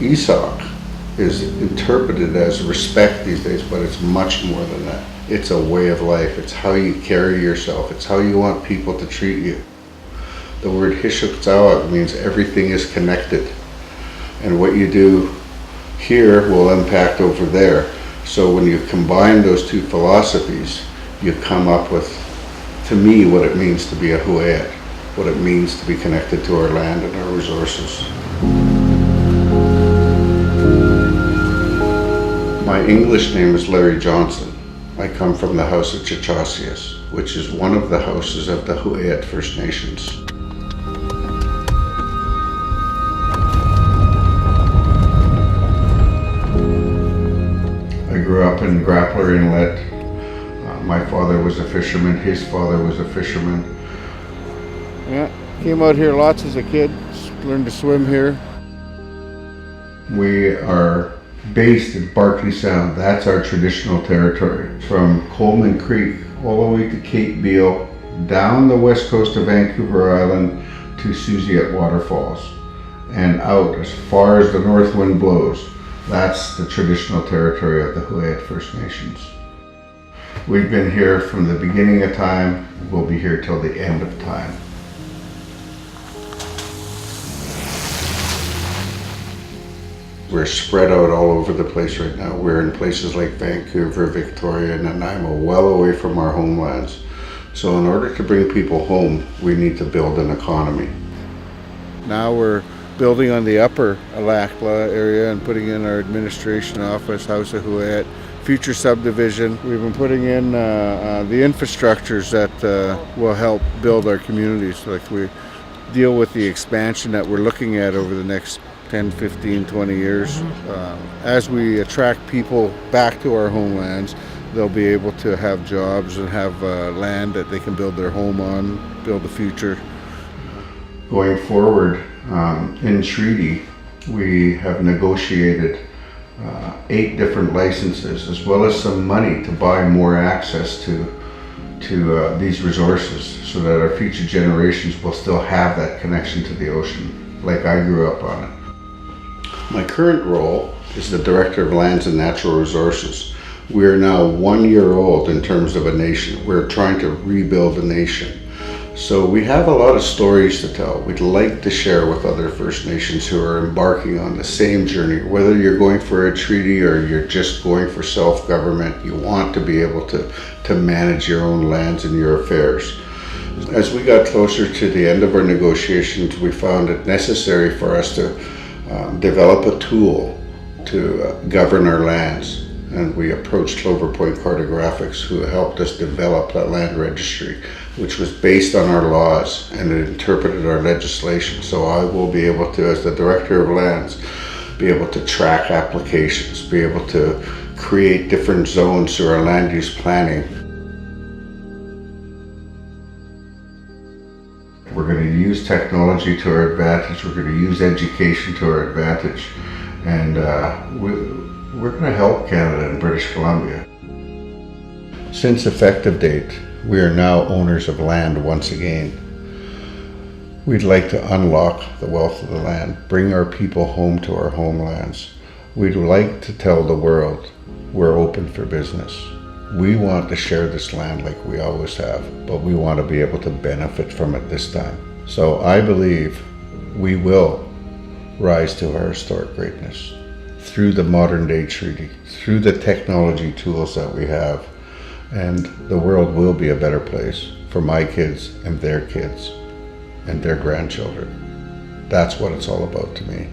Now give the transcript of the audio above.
Isak is interpreted as respect these days, but it's much more than that. It's a way of life. It's how you carry yourself. It's how you want people to treat you. The word Hishuk means everything is connected. And what you do here will impact over there. So when you combine those two philosophies, you come up with, to me, what it means to be a Huu-ay-aht, what it means to be connected to our land and our resources. My English name is Larry Johnson. I come from the House of Chichasias, which is one of the houses of the Huu-ay-aht First Nations. I grew up in Grappler Inlet. My father was a fisherman, his father was a fisherman. Yeah, came out here lots as a kid, learned to swim here. We are based in Barkley Sound. That's our traditional territory. From Coleman Creek all the way to Cape Beale, down the west coast of Vancouver Island to Huu-ay-aht Waterfalls, and out as far as the north wind blows. That's the traditional territory of the Huu-ay-aht First Nations. We've been here from the beginning of time. We'll be here till the end of time. We're spread out all over the place right now. We're in places like Vancouver, Victoria, and Nanaimo, well away from our homelands. So in order to bring people home, we need to build an economy. Now we're building on the upper Alakla area and putting in our administration office, House of Huu-ay-aht, future subdivision. We've been putting in the infrastructures that will help build our communities. Like we deal with the expansion that we're looking at over the next 10, 15, 20 years. As we attract people back to our homelands, they'll be able to have jobs and have land that they can build their home on, build a future. Going forward, in treaty, we have negotiated 8 different licenses, as well as some money to buy more access to these resources, so that our future generations will still have that connection to the ocean, like I grew up on it. My current role is the Director of Lands and Natural Resources. We are now 1 year old in terms of a nation. We're trying to rebuild a nation. So we have a lot of stories to tell. We'd like to share with other First Nations who are embarking on the same journey. Whether you're going for a treaty or you're just going for self-government, you want to be able to manage your own lands and your affairs. As we got closer to the end of our negotiations, we found it necessary for us to develop a tool to govern our lands. And we approached CloverPoint Cartographics, who helped us develop that land registry, which was based on our laws and it interpreted our legislation. So I will be able to, as the Director of Lands, be able to track applications, be able to create different zones through our land use planning. We're going to use technology to our advantage. We're going to use education to our advantage. And we're going to help Canada and British Columbia. Since effective date, we are now owners of land once again. We'd like to unlock the wealth of the land, bring our people home to our homelands. We'd like to tell the world we're open for business. We want to share this land like we always have, but we want to be able to benefit from it this time. So I believe we will rise to our historic greatness through the modern day treaty, through the technology tools that we have, and the world will be a better place for my kids and their grandchildren. That's what it's all about to me.